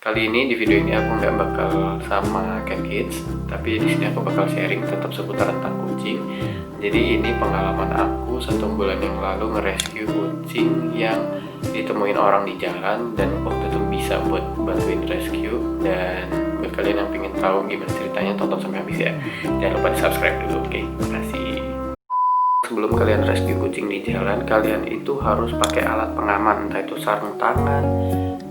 Kali ini di video ini aku nggak bakal sama Cat Kids, tapi di sini aku bakal sharing tetap seputar tentang kucing. Jadi ini pengalaman aku 1 bulan yang lalu nge-rescue kucing yang ditemuin orang di jalan, dan waktu itu bisa buat bantuin rescue. Dan buat kalian yang pengen tahu gimana ceritanya, tonton sampai habis ya. Jangan lupa di subscribe dulu, oke? Makasih. Sebelum kalian rescue kucing di jalan, kalian itu harus pakai alat pengaman, entah itu sarung tangan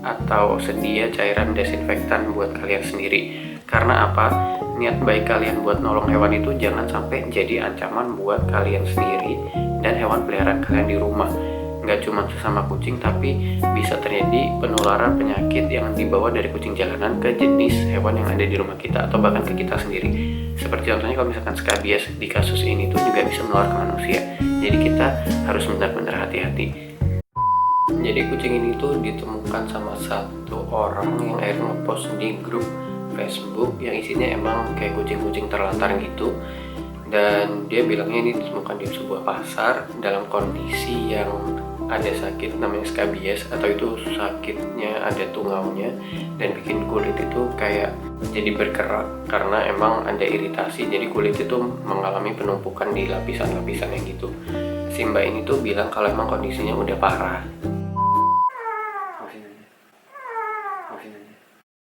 atau sedia cairan desinfektan buat kalian sendiri. Karena apa? Niat baik kalian buat nolong hewan itu jangan sampai jadi ancaman buat kalian sendiri dan hewan peliharaan kalian di rumah. Nggak cuma sesama kucing, tapi bisa terjadi penularan penyakit yang dibawa dari kucing jalanan ke jenis hewan yang ada di rumah kita atau bahkan ke kita sendiri. Seperti contohnya kalau misalkan skabies di kasus ini tuh juga bisa menular ke manusia. Jadi kita harus benar-benar hati-hati. Jadi kucing ini tuh ditemukan sama satu orang yang akhirnya ngepost di grup Facebook yang isinya emang kayak kucing-kucing terlantar gitu. Dan dia bilangnya ini ditemukan di sebuah pasar dalam kondisi yang ada sakit namanya skabies, atau itu sakitnya ada tungaunya dan bikin kulit itu kayak jadi bergerak karena emang ada iritasi. Jadi kulit itu mengalami penumpukan di lapisan-lapisan yang gitu. Si mbak ini tuh bilang kalau emang kondisinya udah parah.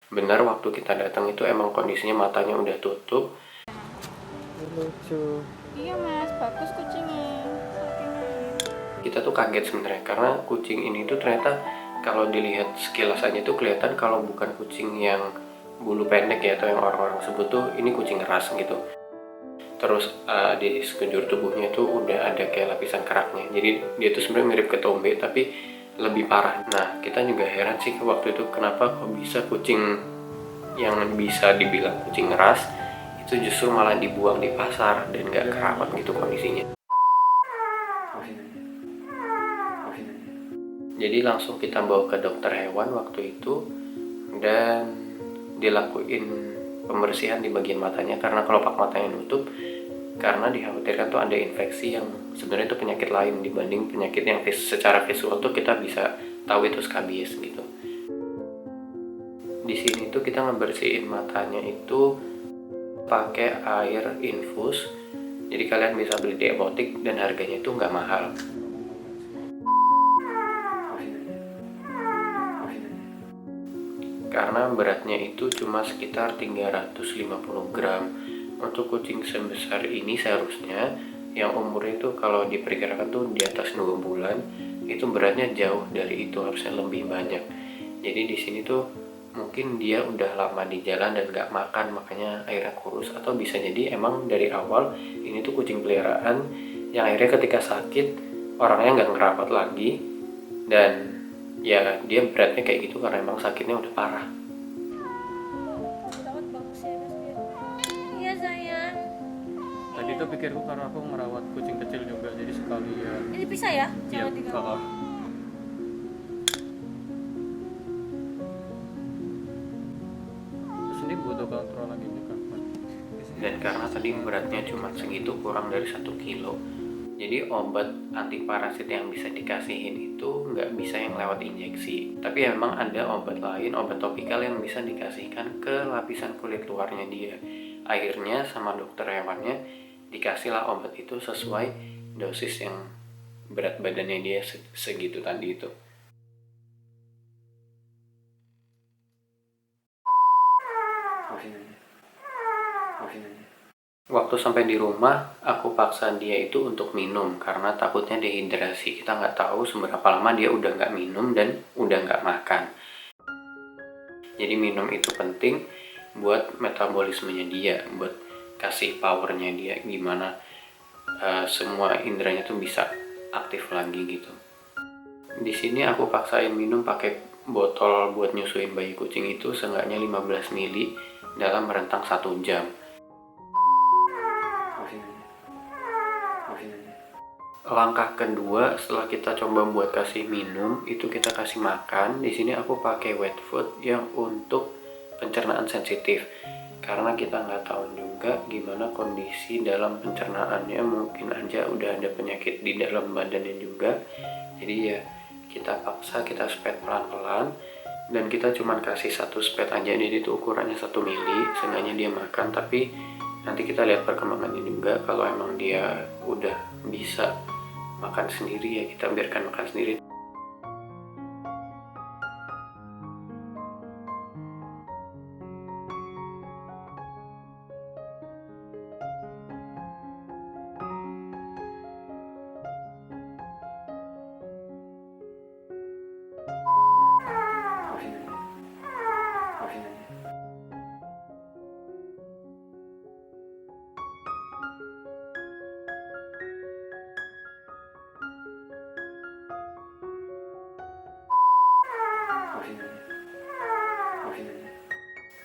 Benar, waktu kita datang itu emang kondisinya matanya udah tutup. Lucu. Iya mas, bagus kucingnya. Kita tuh kaget sebenarnya karena kucing ini tuh ternyata kalau dilihat sekilas aja tuh kelihatan kalau bukan kucing yang bulu pendek ya, atau yang orang-orang sebut tuh ini kucing ras gitu. Terus di sekujur tubuhnya tuh udah ada kayak lapisan keraknya. Jadi dia tuh sebenarnya mirip ketombe tapi lebih parah. Nah, kita juga heran sih waktu itu kenapa kok bisa kucing yang bisa dibilang kucing ras itu justru malah dibuang di pasar dan gak kerawat gitu kondisinya. Jadi langsung kita bawa ke dokter hewan waktu itu dan dilakuin pembersihan di bagian matanya karena kelopak matanya nutup, karena dikhawatirkan tuh ada infeksi yang sebenarnya itu penyakit lain dibanding penyakit yang secara visual tuh kita bisa tahu itu skabies gitu. Di sini tuh kita ngebersihin matanya itu pakai air infus. Jadi kalian bisa beli di apotek dan harganya itu nggak mahal. Karena beratnya itu cuma sekitar 350 gram. Untuk kucing sebesar ini seharusnya yang umurnya itu kalau diperkirakan tuh di atas 2 bulan, itu beratnya jauh dari itu, harusnya lebih banyak. Jadi di sini tuh mungkin dia udah lama di jalan dan gak makan, makanya akhirnya kurus. Atau bisa jadi emang dari awal ini tuh kucing peliharaan yang akhirnya ketika sakit orangnya gak ngerawat lagi, dan ya dia beratnya kayak gitu karena emang sakitnya udah parah. Rawat bagus ya mas. Iya sayang. Tadi tuh pikirku karena aku merawat kucing kecil juga, jadi sekalian. Ini bisa ya? Iya, Jangan diganggu. Terus ini butuh kontrol lagi nih kapan? Dan karena tadi beratnya cuma segitu, kurang dari 1 kilo, jadi obat anti parasit yang bisa dikasihin itu nggak bisa yang lewat injeksi, tapi memang ada obat lain, obat topikal yang bisa dikasihkan ke lapisan kulit luarnya dia. Akhirnya sama dokter hewannya dikasihlah obat itu sesuai dosis yang berat badannya dia segitu tadi itu. Waktu sampai di rumah, aku paksa dia itu untuk minum karena takutnya dehidrasi. Kita nggak tahu seberapa lama dia udah nggak minum dan udah nggak makan. Jadi minum itu penting buat metabolismenya dia, buat kasih powernya dia, gimana semua inderanya tuh bisa aktif lagi gitu. Di sini aku paksain minum pakai botol buat nyusuin bayi kucing itu seenggaknya 15 ml dalam rentang 1 jam. Langkah kedua setelah kita coba buat kasih minum itu kita kasih makan. Di sini aku pakai wet food yang untuk pencernaan sensitif karena kita nggak tahu juga gimana kondisi dalam pencernaannya, mungkin aja udah ada penyakit di dalam badannya juga. Jadi ya kita paksa, kita spet pelan-pelan dan kita cuman kasih satu spet aja, jadi itu ukurannya 1 mili, seenggaknya dia makan. Tapi nanti kita lihat perkembangannya juga. Kalau emang dia udah bisa makan sendiri ya kita biarkan makan sendiri.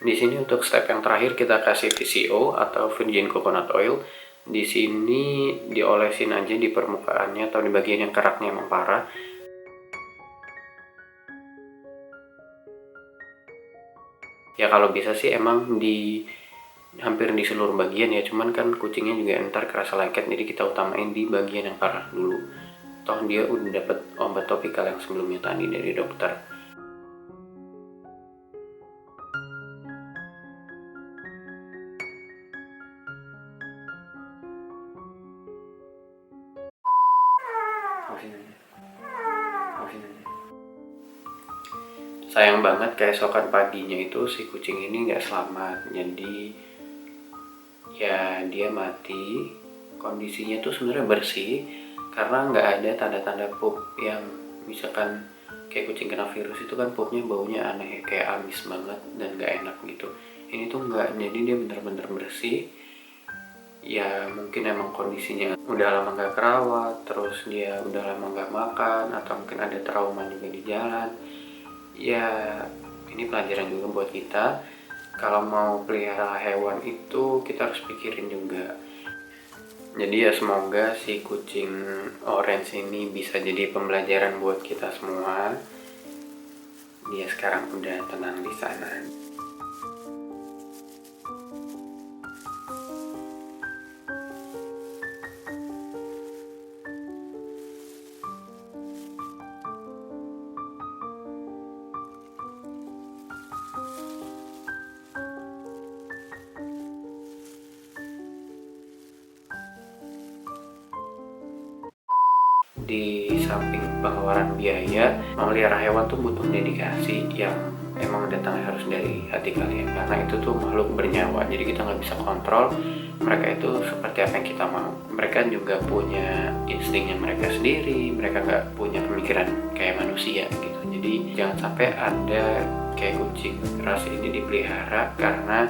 Di sini untuk step yang terakhir kita kasih VCO atau virgin coconut oil. Di sini diolesin aja di permukaannya atau di bagian yang keraknya emang parah. Ya kalau bisa sih emang hampir di seluruh bagian ya, cuman kan kucingnya juga ntar kerasa lengket, jadi kita utamain di bagian yang parah dulu. Toh dia udah dapet obat topikal yang sebelumnya tadi dari dokter. Sayang banget keesokan paginya itu si kucing ini nggak selamat, jadi ya dia mati. Kondisinya tuh sebenarnya bersih karena nggak ada tanda-tanda pup yang misalkan kayak kucing kena virus itu kan pupnya baunya aneh kayak amis banget dan nggak enak gitu. Ini tuh nggak, jadi dia bener-bener bersih. Ya mungkin emang kondisinya udah lama nggak kerawat, terus dia udah lama nggak makan, atau mungkin ada trauma juga di jalan. Ya ini pelajaran juga buat kita. Kalau mau pelihara hewan itu kita harus pikirin juga. Jadi ya semoga si kucing orange ini bisa jadi pembelajaran buat kita semua. Dia sekarang udah tenang di sana. Di samping pengeluaran biaya, memelihara hewan tuh butuh dedikasi yang emang datangnya harus dari hati kalian, karena itu tuh makhluk bernyawa, jadi kita nggak bisa kontrol mereka itu seperti apa yang kita mau. Mereka juga punya instingnya mereka sendiri, mereka nggak punya pemikiran kayak manusia gitu. Jadi jangan sampai ada kayak kucing ras ini dipelihara karena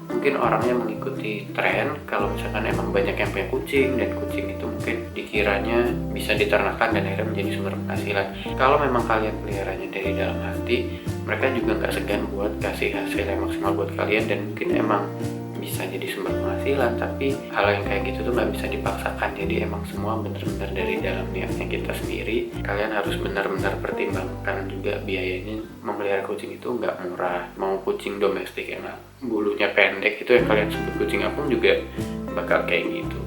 mungkin orangnya mengikuti tren. Kalau misalkan emang banyak yang punya kucing dan kucing itu mungkin dikiranya bisa diternakan dan akhirnya menjadi sumber penghasilan. Kalau memang kalian peliharanya dari dalam hati, mereka juga nggak segan buat kasih hasil yang maksimal buat kalian, dan mungkin emang bisa jadi sumber penghasilan. Tapi hal yang kayak gitu tuh nggak bisa dipaksakan, jadi emang semua bener-bener dari dalam niatnya kita sendiri. Kalian harus benar-benar pertimbangkan juga biayanya. Memelihara kucing itu nggak murah, mau kucing domestik yang bulunya pendek itu yang kalian sebut kucing apung juga bakal kayak gitu.